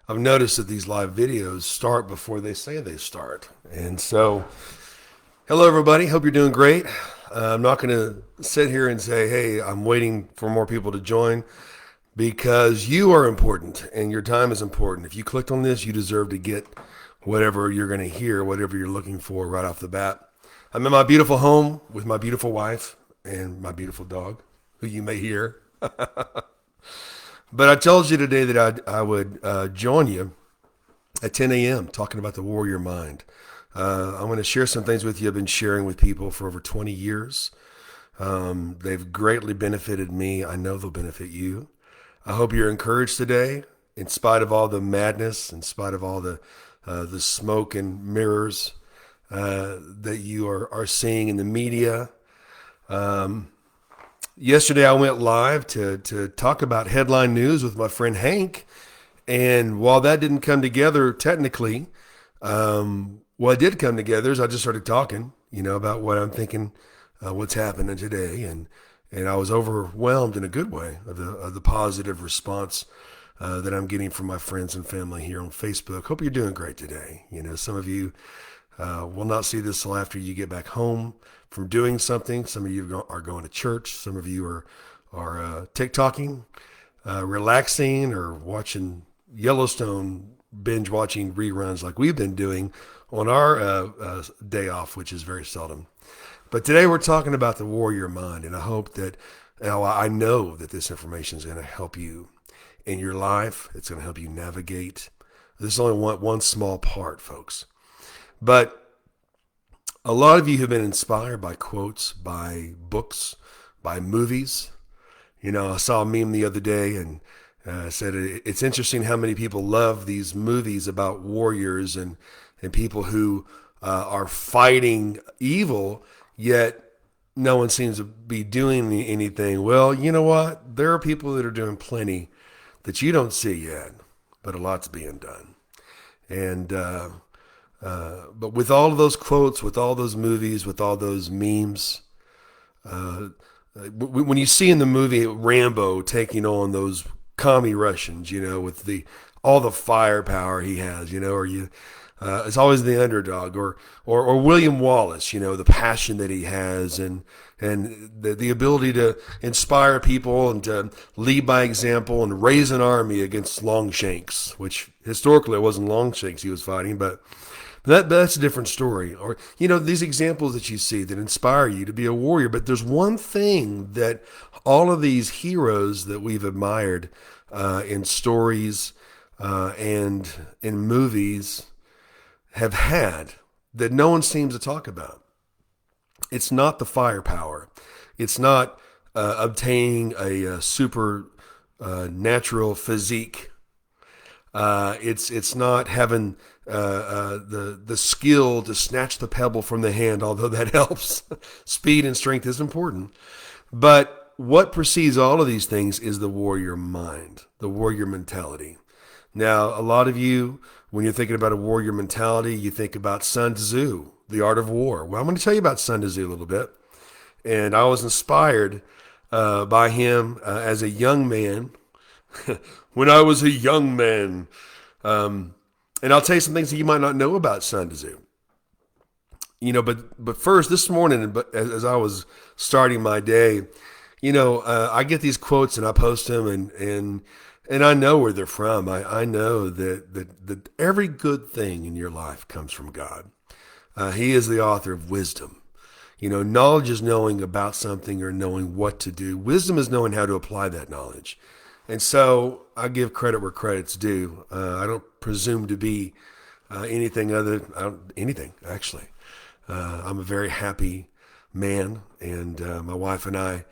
I've noticed that these live videos start before they say they start. And so, hello everybody. Hope you're doing great. I'm not going to sit here and say, hey, I'm waiting for more people to join because you are important and your time is important. If you clicked on this, you deserve to get whatever you're going to hear, whatever you're looking for right off the bat. I'm in my beautiful home with my beautiful wife and my beautiful dog, who you may hear. But I told you today that I would join you at 10 a.m. talking about the warrior mind. I'm going to share some things with you I've been sharing with people for over 20 years. They've greatly benefited me. I know they'll benefit you. I hope you're encouraged today, in spite of all the madness, in spite of all the smoke and mirrors that you are seeing in the media. Yesterday, I went live to talk about headline news with my friend Hank. And while that didn't come together technically, what did come together is I just started talking, about what I'm thinking, what's happening today. And I was overwhelmed in a good way of the positive response that I'm getting from my friends and family here on Facebook. Hope you're doing great today. Some of you will not see this till after you get back home from doing something. Some of you are going to church. Some of you are TikToking, relaxing, or watching Yellowstone, binge watching reruns like we've been doing on our day off, which is very seldom. But today we're talking about the warrior mind, and I hope that, I know that this information is going to help you in your life. It's going to help you navigate. This is only one small part, folks. But a lot of you have been inspired by quotes, by books, by movies. I saw a meme the other day and said it's interesting how many people love these movies about warriors and people who are fighting evil, yet no one seems to be doing anything. Well, you know what? There are people that are doing plenty that you don't see yet, but a lot's being done. And but with all of those quotes, with all those movies, with all those memes, when you see in the movie Rambo taking on those commie Russians, with all the firepower he has, it's always the underdog, or William Wallace, the passion that he has, and the ability to inspire people and to lead by example and raise an army against Longshanks, which historically it wasn't Longshanks he was fighting, but that's a different story. Or, these examples that you see that inspire you to be a warrior. But there's one thing that all of these heroes that we've admired in stories and in movies have had that no one seems to talk about. It's not the firepower. It's not obtaining a super natural physique. It's not having the skill to snatch the pebble from the hand, although that helps. Speed and strength is important. But what precedes all of these things is the warrior mind, the warrior mentality. Now, a lot of you, when you're thinking about a warrior mentality, you think about Sun Tzu, the art of war. Well, I'm going to tell you about Sun Tzu a little bit. And I was inspired by him as a young man. When I was a young man. And I'll tell you some things that you might not know about Sun Tzu. But first, this morning, as I was starting my day, I get these quotes and I post them, and I know where they're from. I know that every good thing in your life comes from God. He is the author of wisdom. Knowledge is knowing about something or knowing what to do. Wisdom is knowing how to apply that knowledge. And so I give credit where credit's due. I don't presume to be anything anything, actually. I'm a very happy man, and my wife and I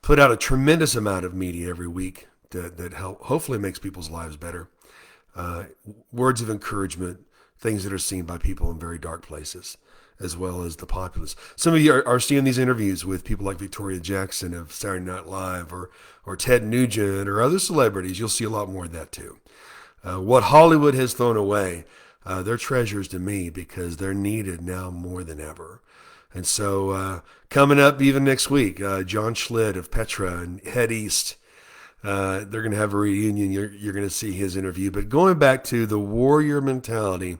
put out a tremendous amount of media every week that hopefully makes people's lives better. Words of encouragement, things that are seen by people in very dark places, as well as the populace. Some of you are seeing these interviews with people like Victoria Jackson of Saturday Night Live, or Ted Nugent, or other celebrities. You'll see a lot more of that too. What Hollywood has thrown away, they're treasures to me because they're needed now more than ever. And so coming up even next week, John Schlitt of Petra and Head East, They're going to have a reunion. You're going to see his interview. But going back to the warrior mentality,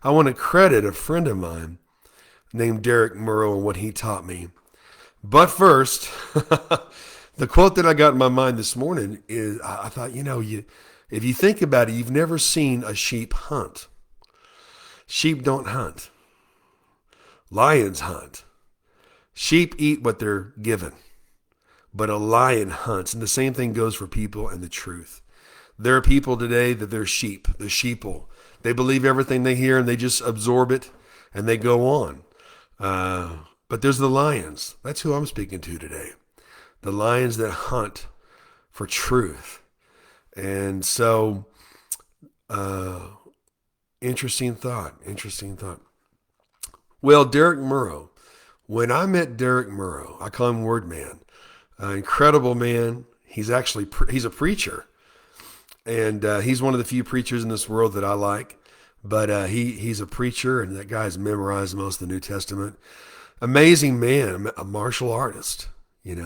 I want to credit a friend of mine named Derek Murrow and what he taught me. But first, the quote that I got in my mind this morning is, I thought, if you think about it, you've never seen a sheep hunt. Sheep don't hunt. Lions hunt. Sheep eat what they're given. But a lion hunts. And the same thing goes for people and the truth. There are people today that they're sheep, the sheeple. They believe everything they hear and they just absorb it and they go on. But there's the lions. That's who I'm speaking to today. The lions that hunt for truth. And so, interesting thought. Well, Derek Murrow. When I met Derek Murrow, I call him Word Man. Incredible man. He's a preacher. And he's one of the few preachers in this world that I like. But he's a preacher, and that guy's memorized most of the New Testament. Amazing man, a martial artist, He's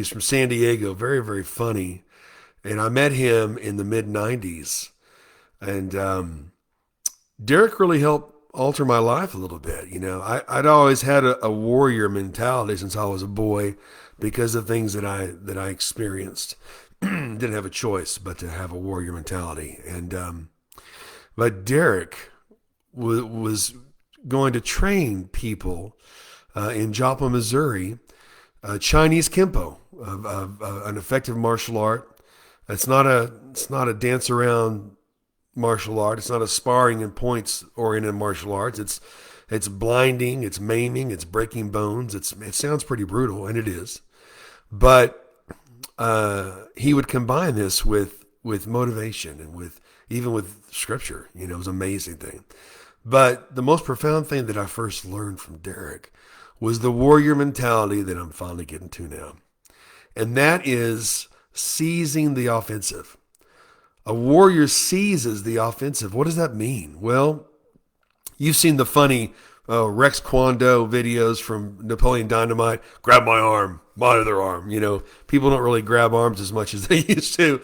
from San Diego, very, very funny. And I met him in the mid-90s. And Derek really helped alter my life a little bit. I'd always had a warrior mentality since I was a boy because of things that I experienced. Didn't have a choice but to have a warrior mentality. And but Derek was going to train people in Joplin, Missouri, Chinese Kempo, an effective martial art. It's not a dance around martial art. It's not a sparring and points oriented martial arts. It's blinding, it's maiming, it's breaking bones. It sounds pretty brutal, and it is. But he would combine this with motivation and even with scripture. It was an amazing thing. But the most profound thing that I first learned from Derek was the warrior mentality that I'm finally getting to now. And that is seizing the offensive. A warrior seizes the offensive. What does that mean? Well, you've seen the funny Rex Kwon Do videos from Napoleon Dynamite. Grab my arm, my other arm. People don't really grab arms as much as they used to,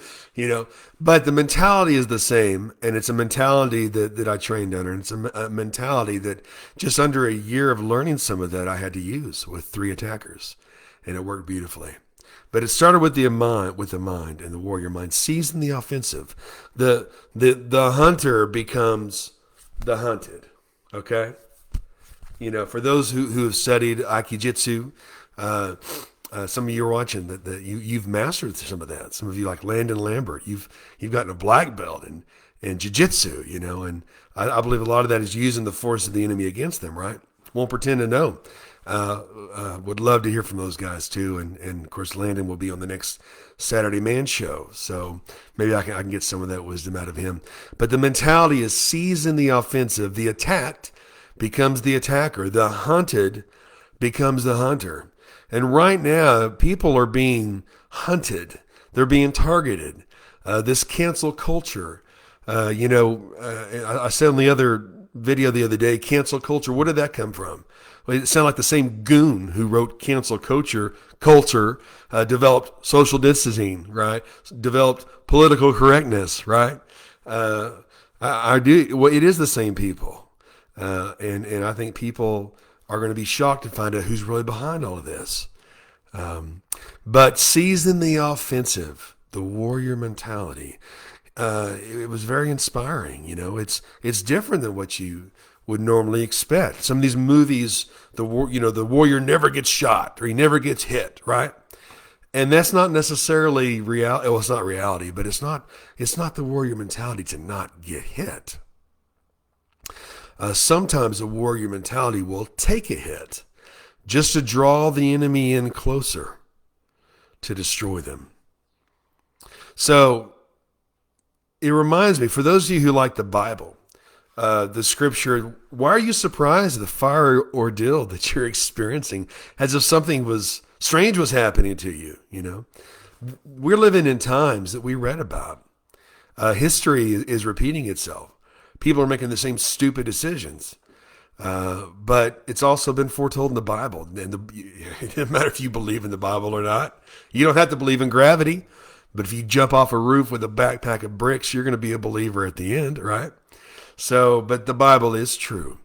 But the mentality is the same, and it's a mentality that I trained under. And it's a mentality that just under a year of learning some of that, I had to use with 3 attackers, and it worked beautifully. But it started with the mind and the warrior mind, seizing the offensive. The hunter becomes the hunted. Okay, for those who have studied Aikijitsu, some of you are watching that you've mastered some of that. Some of you, like Landon Lambert, you've gotten a black belt in jiu-jitsu, and I believe a lot of that is using the force of the enemy against them. Right? Won't pretend to know. Would love to hear from those guys too, and of course Landon will be on the next Saturday Man show, so maybe I can get some of that wisdom out of him. But the mentality is seizing the offensive. The attacked becomes the attacker. The hunted becomes the hunter. And right now, people are being hunted. They're being targeted. This cancel culture. I said on the other video the other day, cancel culture. What did that come from? Well, it sounded like the same goon who wrote cancel culture developed social distancing, right? Developed political correctness, right? I do. Well, it is the same people, and I think people are going to be shocked to find out who's really behind all of this. But seizing the offensive, the warrior mentality, it was very inspiring. It's different than what you would normally expect. Some of these movies, the warrior never gets shot or he never gets hit, right? And that's not necessarily reality. Well, it's not reality, but it's not the warrior mentality to not get hit. Sometimes a warrior mentality will take a hit just to draw the enemy in closer to destroy them. So it reminds me, for those of you who like the Bible, the scripture, why are you surprised at the fire ordeal that you're experiencing, as if something strange was happening to you? We're living in times that we read about. History is repeating itself. People are making the same stupid decisions. But it's also been foretold in the Bible. And it doesn't matter if you believe in the Bible or not. You don't have to believe in gravity. But if you jump off a roof with a backpack of bricks, you're going to be a believer at the end, right? So, but the Bible is true.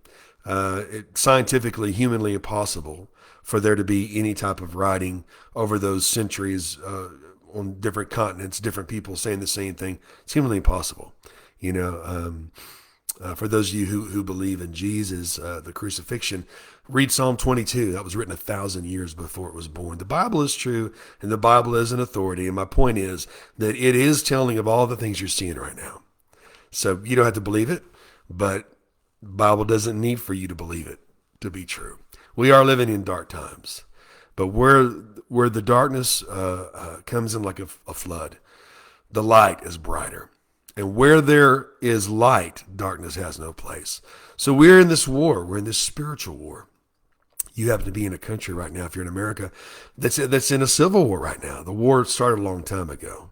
It's scientifically, humanly impossible for there to be any type of writing over those centuries on different continents, different people saying the same thing. It's humanly impossible. You know, for those of you who believe in Jesus, the crucifixion, read Psalm 22. That was written 1,000 years before it was born. The Bible is true, and the Bible is an authority. And my point is that it is telling of all the things you're seeing right now. So you don't have to believe it, but the Bible doesn't need for you to believe it to be true. We are living in dark times, but where the darkness comes in like a flood, the light is brighter. And where there is light, darkness has no place. So we're in this war. We're in this spiritual war. You happen to be in a country right now, if you're in America, that's in a civil war right now. The war started a long time ago.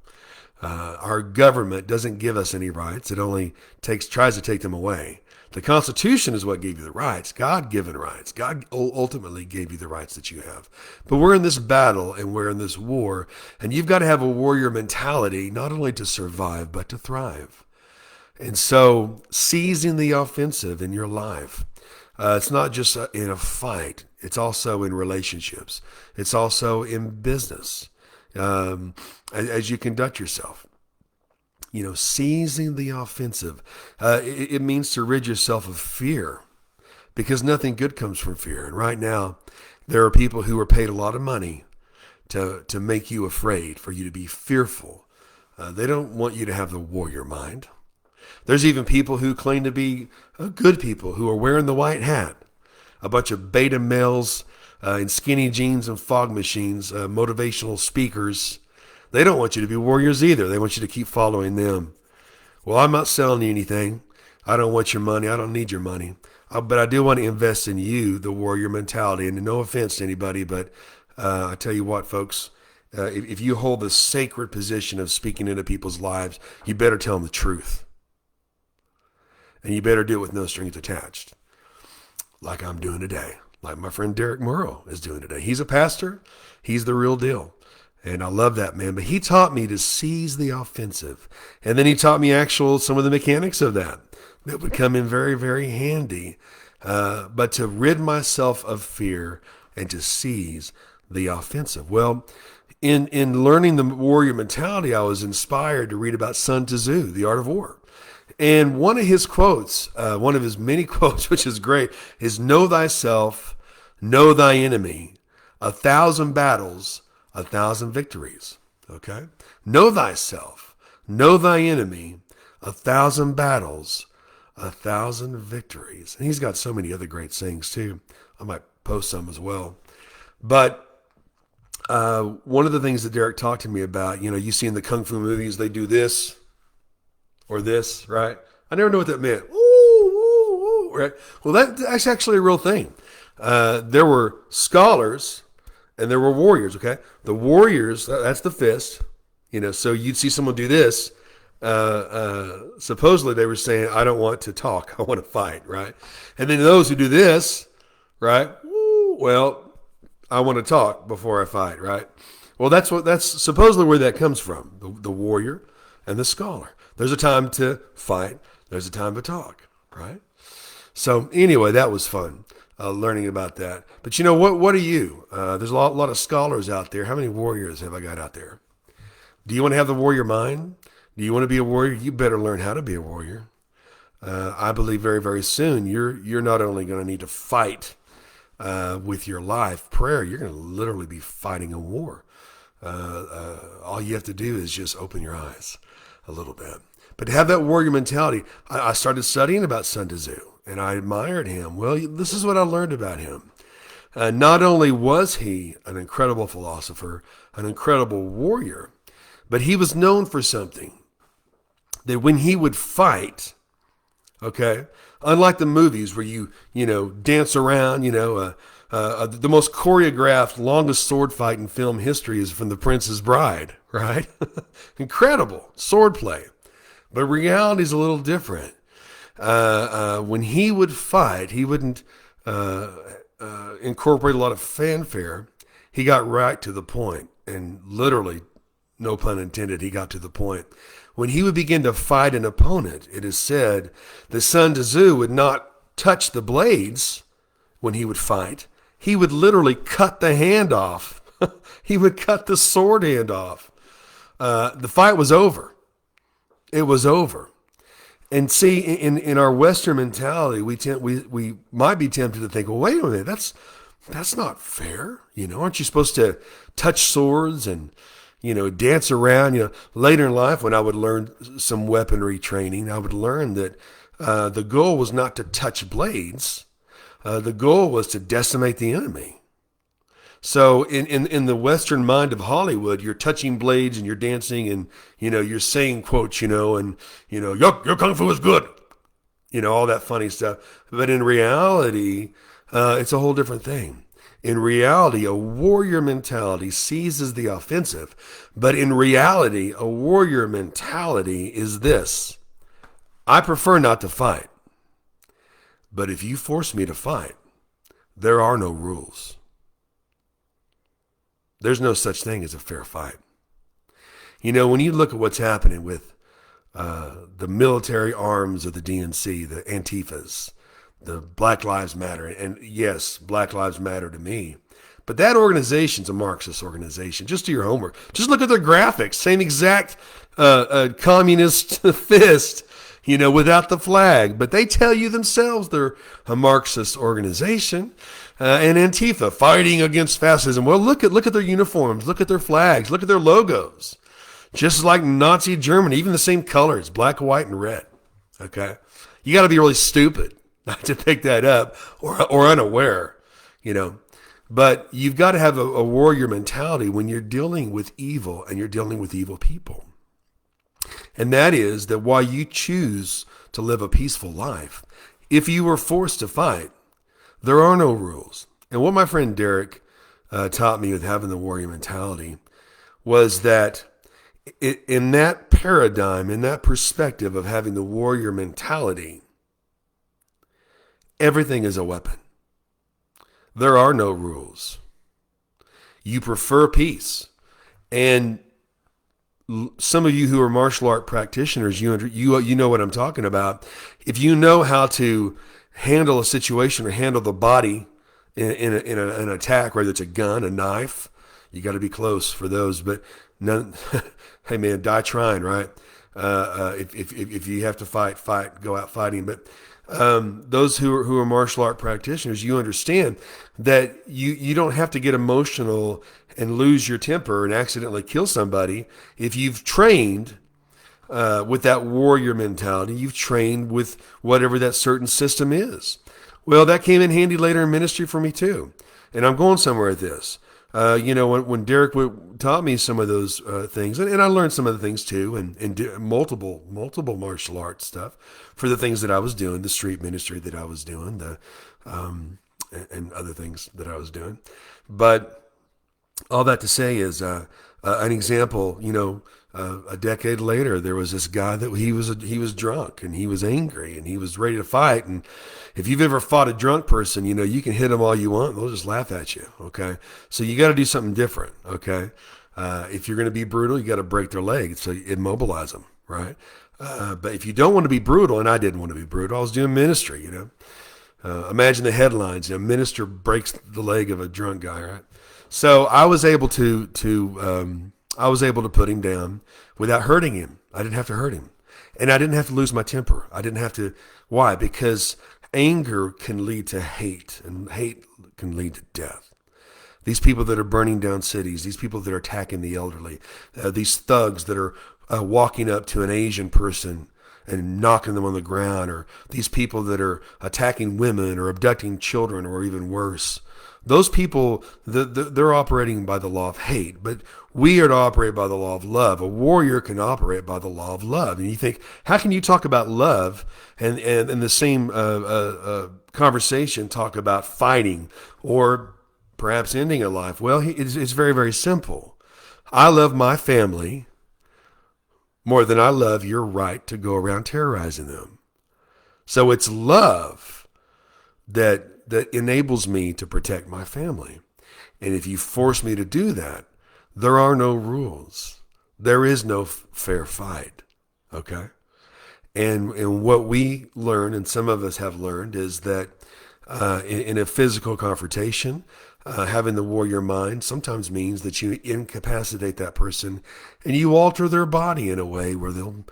Our government doesn't give us any rights. It only tries to take them away. The Constitution is what gave you the rights, God-given rights. God ultimately gave you the rights that you have. But we're in this battle and we're in this war, and you've got to have a warrior mentality, not only to survive, but to thrive. And so seizing the offensive in your life, it's not just in a fight. It's also in relationships. It's also in business as you conduct yourself. You know, seizing the offensive. It means to rid yourself of fear, because nothing good comes from fear. And right now, there are people who are paid a lot of money to make you afraid, for you to be fearful. They don't want you to have the warrior mind. There's even people who claim to be good people who are wearing the white hat. A bunch of beta males in skinny jeans and fog machines, motivational speakers. They don't want you to be warriors either. They want you to keep following them. Well, I'm not selling you anything. I don't want your money. I don't need your money. But I do want to invest in you, the warrior mentality. And no offense to anybody, but I tell you what, folks, if you hold the sacred position of speaking into people's lives, you better tell them the truth. And you better do it with no strings attached, like I'm doing today, like my friend Derek Murrow is doing today. He's a pastor. He's the real deal. And I love that, man. But he taught me to seize the offensive. And then he taught me some of the mechanics of that would come in very, very handy. But to rid myself of fear and to seize the offensive. Well, in learning the warrior mentality, I was inspired to read about Sun Tzu, The Art of War. And one of his quotes, one of his many quotes, which is great, is know thyself, know thy enemy, 1,000 battles, 1,000 victories. Okay? Know thyself, know thy enemy, 1,000 battles, 1,000 victories. And he's got so many other great sayings too. I might post some as well. But one of the things that Derek talked to me about, you see in the Kung Fu movies, they do this or this, right? I never knew what that meant. Ooh, ooh, ooh, right? Well, that's actually a real thing. There were scholars and there were warriors, okay? The warriors, that's the fist, so you'd see someone do this. Supposedly they were saying, I don't want to talk, I want to fight, right? And then those who do this, right? Well, I want to talk before I fight, right? Well, that's supposedly where that comes from, the warrior and the scholar. There's a time to fight, there's a time to talk, right? So anyway, that was fun. Learning about that. But what are you? There's a lot of scholars out there. How many warriors have I got out there? Do you want to have the warrior mind? Do you want to be a warrior? You better learn how to be a warrior. I believe very, very soon you're not only going to need to fight with your life, prayer, you're going to literally be fighting a war. All you have to do is just open your eyes a little bit. But to have that warrior mentality, I started studying about Sun Tzu. And I admired him. Well, this is what I learned about him. Not only was he an incredible philosopher, an incredible warrior, but he was known for something. That when he would fight, okay, unlike the movies where you dance around, the most choreographed, longest sword fight in film history is from The Princess Bride, right? Incredible sword play. But reality is a little different. When he would fight, he wouldn't uh, incorporate a lot of fanfare. He got right to the point, and literally, no pun intended, he got to the point. When he would begin to fight an opponent, it is said that Sun Tzu would not touch the blades when he would fight. He would literally cut the hand off. He would cut the sword hand off. The fight was over. It was over. And see, in our Western mentality, we might be tempted to think, well, wait a minute, that's not fair. Aren't you supposed to touch swords and dance around? Later in life, when I would learn some weaponry training, I would learn that the goal was not to touch blades. The goal was to decimate the enemy. So in the Western mind of Hollywood, you're touching blades and you're dancing and, you're saying quotes, and, your kung fu is good, all that funny stuff. But in reality, it's a whole different thing. In reality, a warrior mentality seizes the offensive. But in reality, a warrior mentality is this: I prefer not to fight. But if you force me to fight, there are no rules. There's no such thing as a fair fight. When you look at what's happening with the military arms of the DNC, the Antifas, the Black Lives Matter, and yes, Black Lives Matter to me, but that organization's a Marxist organization. Just do your homework. Just look at their graphics. Same exact communist fist, without the flag. But they tell you themselves they're a Marxist organization. And Antifa fighting against fascism. Well, look at their uniforms, look at their flags, look at their logos. Just like Nazi Germany, even the same colors, black, white, and red. Okay, you got to be really stupid not to pick that up, or unaware, But you've got to have a warrior mentality when you're dealing with evil and you're dealing with evil people. And that is that while you choose to live a peaceful life, if you were forced to fight, there are no rules. And what my friend Derek taught me with having the warrior mentality was that in that paradigm, in that perspective of having the warrior mentality, everything is a weapon. There are no rules. You prefer peace. And some of you who are martial art practitioners, you know what I'm talking about. If you know how to handle a situation or handle the body in an attack, whether it's a gun, a knife, you got to be close for those. But none, hey man, die trying, right? If you have to fight, go out fighting. But those who are martial art practitioners, you understand that you don't have to get emotional and lose your temper and accidentally kill somebody if you've trained with that warrior mentality. You've trained with whatever that certain system is. Well, that came in handy later in ministry for me too. And I'm going somewhere with this. When Derek taught me some of those things, and I learned some of the things too, and multiple martial arts stuff for the things that I was doing, the street ministry that I was doing, and other things that I was doing. But all that to say is an example, a decade later, there was this guy that he was drunk and he was angry and he was ready to fight. And if you've ever fought a drunk person, you can hit them all you want. They'll just laugh at you. Okay. So you got to do something different. Okay. If you're going to be brutal, you got to break their legs. So immobilize them. Right. But if you don't want to be brutal, and I didn't want to be brutal, I was doing ministry, imagine the headlines, minister breaks the leg of a drunk guy. Right. So I was able to put him down without hurting him. I didn't have to hurt him. And I didn't have to lose my temper. I didn't have to. Why? Because anger can lead to hate, and hate can lead to death. These people that are burning down cities, these people that are attacking the elderly, these thugs that are walking up to an Asian person and knocking them on the ground, or these people that are attacking women or abducting children, or even worse. Those people, they're operating by the law of hate, but we are to operate by the law of love. A warrior can operate by the law of love. And you think, how can you talk about love and in the same conversation talk about fighting or perhaps ending a life? Well, it's very, very simple. I love my family more than I love your right to go around terrorizing them. So it's love that enables me to protect my family. And if you force me to do that, there are no rules. There is no fair fight. Okay? And what we learn, and some of us have learned, is that in a physical confrontation, having the warrior mind sometimes means that you incapacitate that person and you alter their body in a way where they'll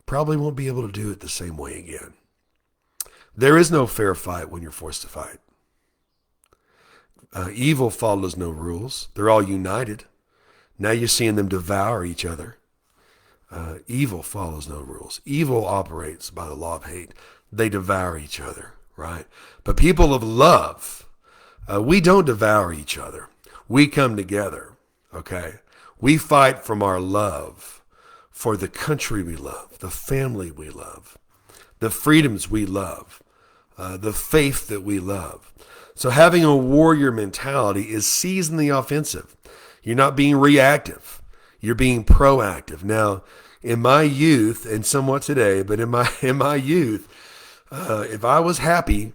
probably won't be able to do it the same way again. There is no fair fight when you're forced to fight. Evil follows no rules. They're all united. Now you're seeing them devour each other. Evil follows no rules. Evil operates by the law of hate. They devour each other, right? But people of love, we don't devour each other. We come together, okay? We fight from our love for the country we love, the family we love, the freedoms we love, the faith that we love. So having a warrior mentality is seizing the offensive. You're not being reactive. You're being proactive. Now, in my youth, and somewhat today, but in my youth, if I was happy,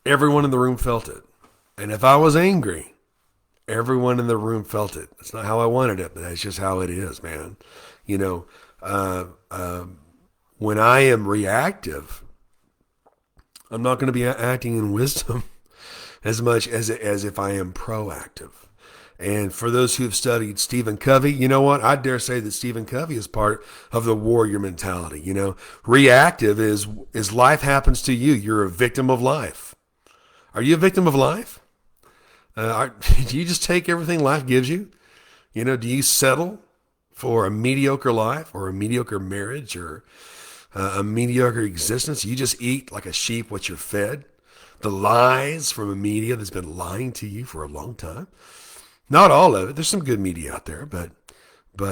everyone in the room felt it. And if I was angry, everyone in the room felt it. It's not how I wanted it, but that's just how it is, man. You know, when I am reactive, I'm not going to be acting in wisdom as much as if I am proactive. And for those who have studied Stephen Covey, you know what? I dare say that Stephen Covey is part of the warrior mentality. You know, reactive is life happens to you. You're a victim of life. Are you a victim of life? Do you just take everything life gives you? You know, do you settle for a mediocre life or a mediocre marriage or a mediocre existence? You just eat like a sheep what you're fed. The lies from a media that's been lying to you for a long time. Not all of it. There's some good media out there, but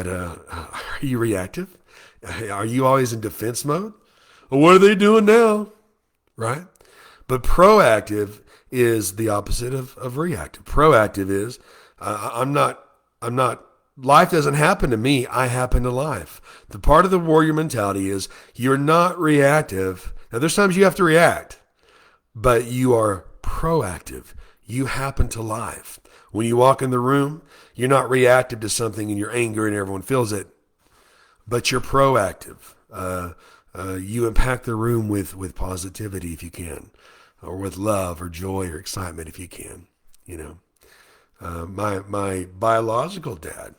are you reactive? Are you always in defense mode? Well, what are they doing now? Right? But proactive is the opposite of reactive. Proactive is I'm not. Life doesn't happen to me. I happen to life. The part of the warrior mentality is you're not reactive. Now, there's times you have to react, but you are proactive. You happen to life. When you walk in the room, you're not reactive to something and you're angry and everyone feels it, but you're proactive. You impact the room with positivity if you can, or with love or joy or excitement if you can. You know, my biological dad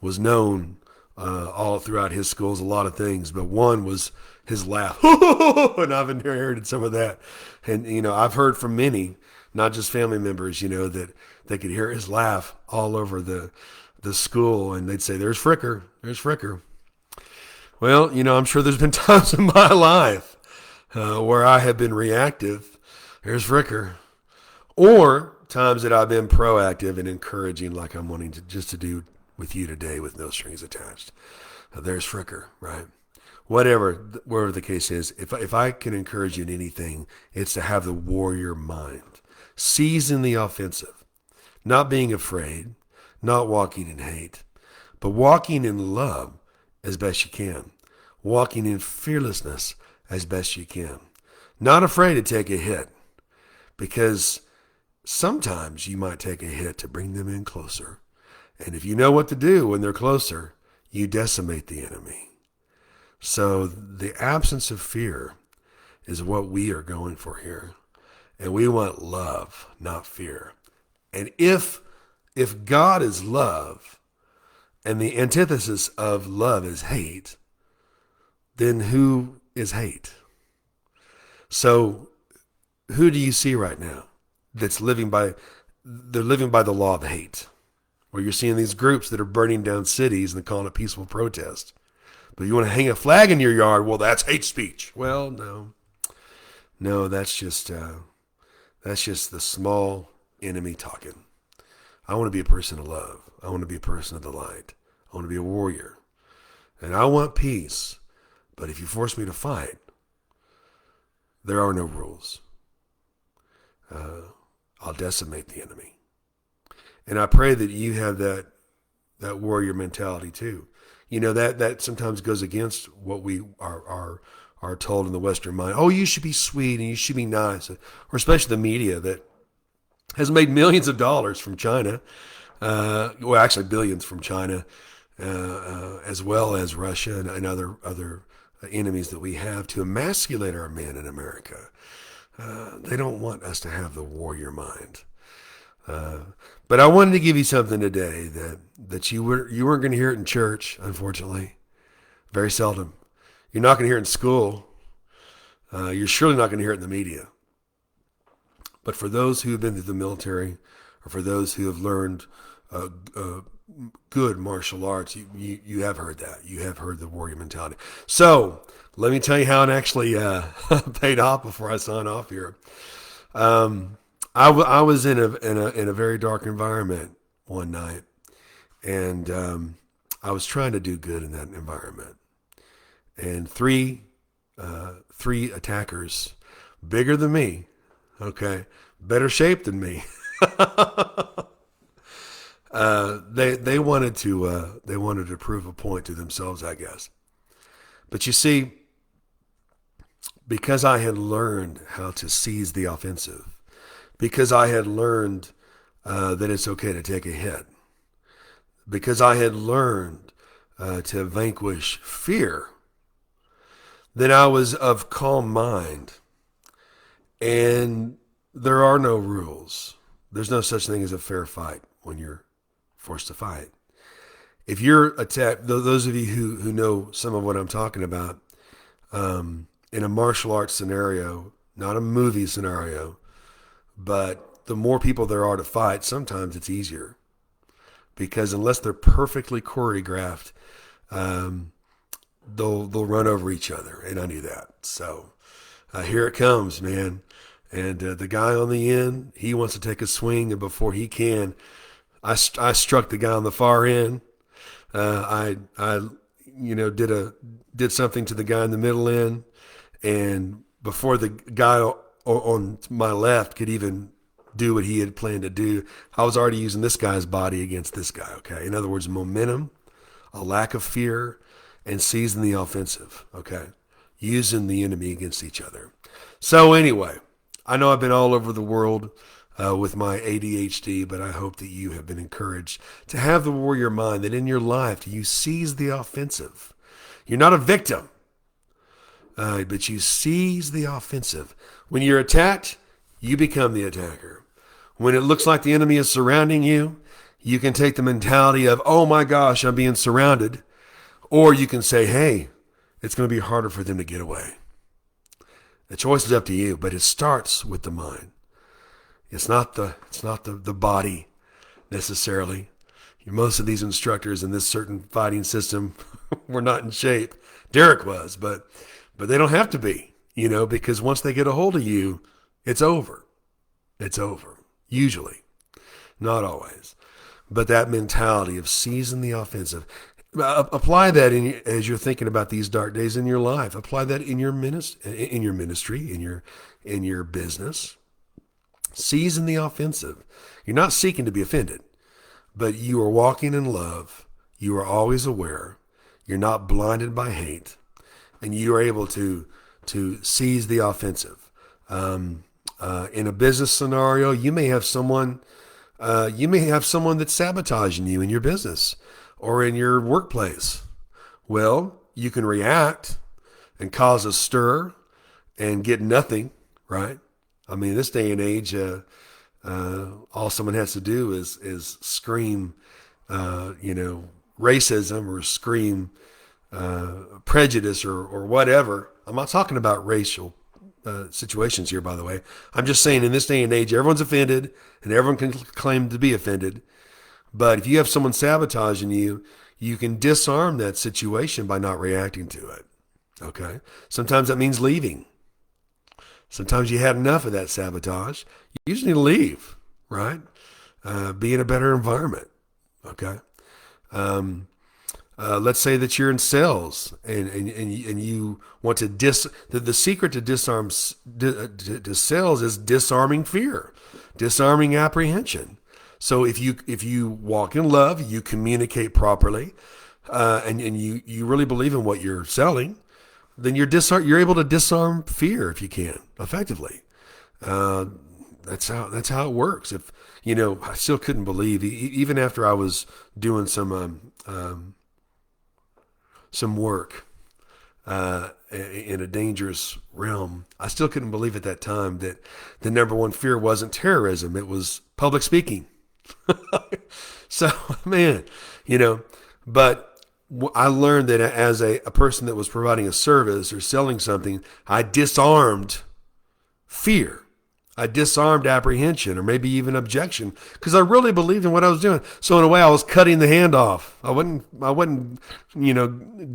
was known all throughout his schools a lot of things, but one was his laugh, and I've inherited some of that. And you know, I've heard from many, not just family members, you know, that they could hear his laugh all over the school, and they'd say, "There's Fricker, there's Fricker." Well, you know, I'm sure there's been times in my life where I have been reactive. There's Fricker, or times that I've been proactive and encouraging, like I'm wanting to just to do with you today, with no strings attached. There's Fricker, right? Whatever the case is, if I can encourage you in anything, it's to have the warrior mind, seizing the offensive, not being afraid, not walking in hate, but walking in love as best you can, walking in fearlessness as best you can, not afraid to take a hit, because sometimes you might take a hit to bring them in closer. And if you know what to do when they're closer, you decimate the enemy. So the absence of fear is what we are going for here. And we want love, not fear. And if God is love and the antithesis of love is hate, then who is hate? So who do you see right now that's living by the law of hate? Where you're seeing these groups that are burning down cities and calling it peaceful protest. But you want to hang a flag in your yard, well, that's hate speech. Well, no, that's just the small enemy talking. I want to be a person of love. I want to be a person of the light. I want to be a warrior. And I want peace. But if you force me to fight, there are no rules. I'll decimate the enemy. And I pray that you have that warrior mentality too. You know, that sometimes goes against what we our are told in the Western mind, oh, you should be sweet and you should be nice, or especially the media that has made millions of dollars from China, well, actually billions from China, as well as Russia and other enemies that we have to emasculate our men in America. They don't want us to have the warrior mind. But I wanted to give you something today that you weren't going to hear it in church, unfortunately. Very seldom. You're not going to hear it in school. You're surely not going to hear it in the media. But for those who have been through the military, or for those who have learned good martial arts, you have heard that. You have heard the warrior mentality. So let me tell you how it actually paid off before I sign off here. I was in a very dark environment one night, and I was trying to do good in that environment. And three attackers, bigger than me, okay, better shape than me. They wanted to prove a point to themselves, I guess. But you see, because I had learned how to seize the offensive, because I had learned that it's okay to take a hit, because I had learned to vanquish fear, then I was of calm mind. And there are no rules. There's no such thing as a fair fight when you're forced to fight. If you're attacked, those of you who know some of what I'm talking about, in a martial arts scenario, not a movie scenario, but the more people there are to fight, sometimes it's easier. Because unless they're perfectly choreographed, they'll run over each other, and I knew that. So here it comes, man. And the guy on the end, he wants to take a swing, and before he can, I struck the guy on the far end. I did something to the guy in the middle end, and before the guy on my left could even do what he had planned to do, I was already using this guy's body against this guy. Okay, in other words, momentum, a lack of fear, and seizing the offensive. Okay, using the enemy against each other. So anyway, I know I've been all over the world with my ADHD, but I hope that you have been encouraged to have the warrior mind, that in your life you seize the offensive. You're not a victim, but you seize the offensive. When you're attacked, you become the attacker. When it looks like the enemy is surrounding you, you can take the mentality of, oh my gosh, I'm being surrounded. Or you can say, hey, it's going to be harder for them to get away. The choice is up to you, but it starts with the mind. It's not the body necessarily. Most of these instructors in this certain fighting system were not in shape. Derek was, but they don't have to be, because once they get a hold of you, it's over. It's over. Usually. Not always. But that mentality of seizing the offensive, apply that as you're thinking about these dark days in your life. Apply that in your ministry, in your business. Seizing the offensive. You're not seeking to be offended, but you are walking in love. You are always aware. You're not blinded by hate, and you are able to seize the offensive. In a business scenario, you may have someone that's sabotaging you in your business or in your workplace. Well, you can react and cause a stir and get nothing, right? I mean, this day and age, all someone has to do is scream, racism or scream prejudice or whatever. I'm not talking about racial situations here, by the way. I'm just saying in this day and age, everyone's offended and everyone can claim to be offended. But if you have someone sabotaging you, you can disarm that situation by not reacting to it. Okay? Sometimes that means leaving. Sometimes you had enough of that sabotage. You just need to leave, right? Be in a better environment, okay? Let's say that you're in sales and you want to the secret to sales is disarming fear, disarming apprehension. So if you walk in love, you communicate properly, and you really believe in what you're selling, then you're able to disarm fear if you can effectively. Uh, that's how it works. If I still couldn't believe even after I was doing some work in a dangerous realm, I still couldn't believe at that time that the number one fear wasn't terrorism; it was public speaking. So, man, but I learned that as a person that was providing a service or selling something, I disarmed fear. I disarmed apprehension or maybe even objection because I really believed in what I was doing. So in a way, I was cutting the hand off. I wasn't,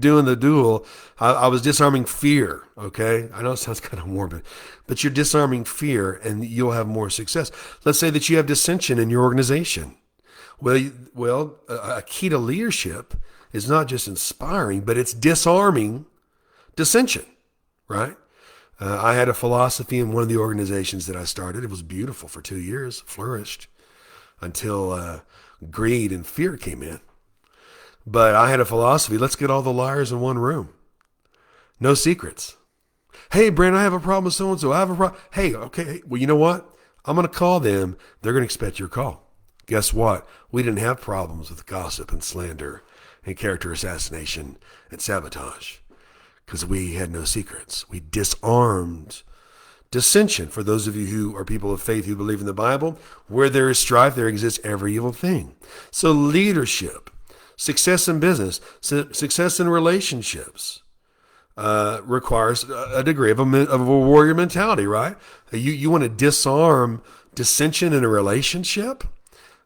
doing the duel. I was disarming fear. Okay. I know it sounds kind of morbid, but you're disarming fear and you'll have more success. Let's say that you have dissension in your organization. Well, a key to leadership is not just inspiring, but it's disarming dissension, right? I had a philosophy in one of the organizations that I started. It was beautiful for 2 years, flourished until greed and fear came in. But I had a philosophy: let's get all the liars in one room. No secrets. Hey, Brant, I have a problem with so-and-so. I have a problem. Hey, okay. Well, you know what? I'm going to call them. They're going to expect your call. Guess what? We didn't have problems with gossip and slander and character assassination and sabotage because we had no secrets. We disarmed dissension. For those of you who are people of faith who believe in the Bible, where there is strife, there exists every evil thing. So leadership, success in business, success in relationships requires a degree of a warrior mentality, right? You want to disarm dissension in a relationship?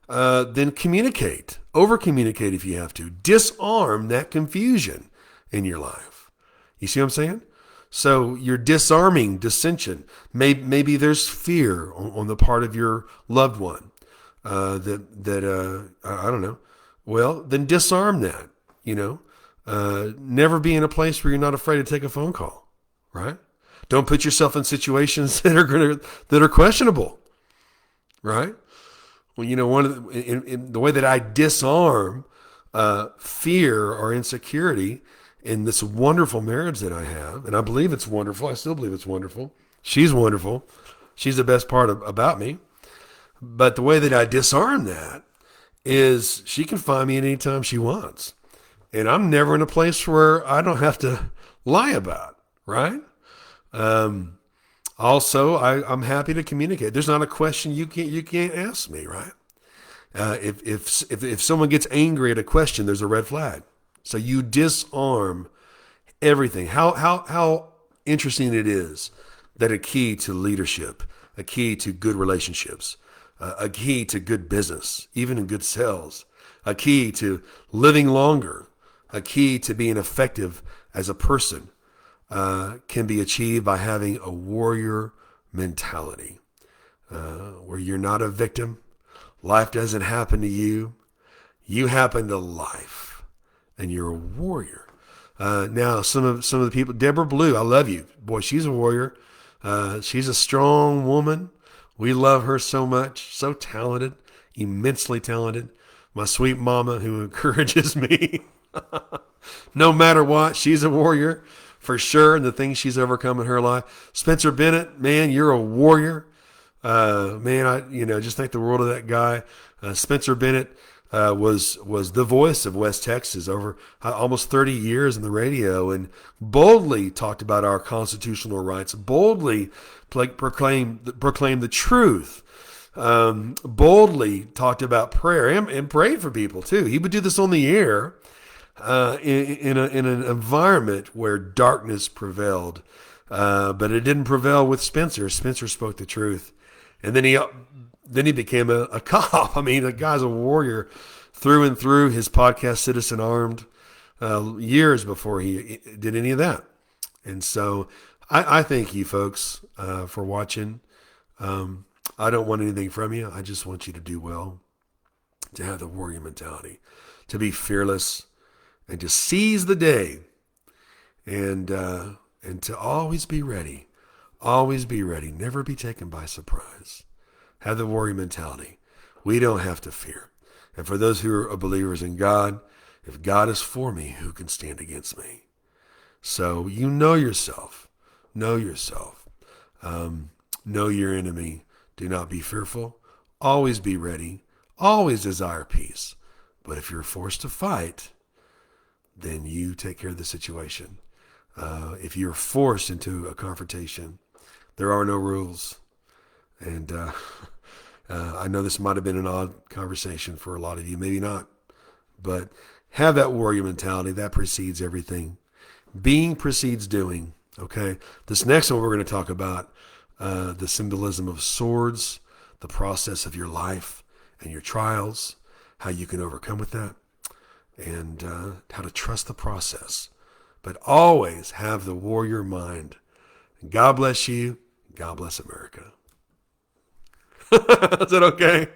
Then communicate, over communicate if you have to. Disarm that confusion in your life. You see what I'm saying? So you're disarming dissension. Maybe there's fear on the part of your loved one that I don't know. Well, then disarm that. Never be in a place where you're not afraid to take a phone call, right? Don't put yourself in situations that are questionable, right? Well, in the way that I disarm fear or insecurity in this wonderful marriage that I have, and I believe it's wonderful. I still believe it's wonderful. She's wonderful. She's the best part about me. But the way that I disarm that is she can find me at any time she wants. And I'm never in a place where I don't have to lie about, right? Also, I'm happy to communicate. There's not a question you can't ask me, right? If someone gets angry at a question, there's a red flag. So you disarm everything. How interesting it is that a key to leadership, a key to good relationships, a key to good business, even in good sales, a key to living longer, a key to being effective as a person can be achieved by having a warrior mentality where you're not a victim. Life doesn't happen to you. You happen to life. And you're a warrior. Now, some of the people, Deborah Blue, I love you. Boy, she's a warrior. She's a strong woman. We love her so much. So talented, immensely talented. My sweet mama who encourages me. No matter what, she's a warrior for sure. And the things she's overcome in her life. Spencer Bennett, man, you're a warrior. Man, I just think the world of that guy. Spencer Bennett was the voice of West Texas over almost 30 years in the radio, and boldly talked about our constitutional rights, boldly proclaimed the truth, boldly talked about prayer and prayed for people too. He would do this on the air in an environment where darkness prevailed, but it didn't prevail with Spencer. Spencer spoke the truth, and then he became a cop. I mean, the guy's a warrior through and through. His podcast, Citizen Armed, years before he did any of that. And so I thank you folks for watching. I don't want anything from you. I just want you to do well, to have the warrior mentality, to be fearless, and to seize the day, and to always be ready. Always be ready. Never be taken by surprise. Have the warrior mentality. We don't have to fear. And for those who are believers in God, if God is for me, who can stand against me? So you know yourself. Know yourself. Know your enemy. Do not be fearful. Always be ready. Always desire peace. But if you're forced to fight, then you take care of the situation. If you're forced into a confrontation, there are no rules. And I know this might have been an odd conversation for a lot of you, maybe not. But have that warrior mentality. That precedes everything. Being precedes doing. Okay. This next one we're going to talk about the symbolism of swords, the process of your life and your trials, how you can overcome with that, and how to trust the process. But always have the warrior mind. God bless you. God bless America. Is that okay?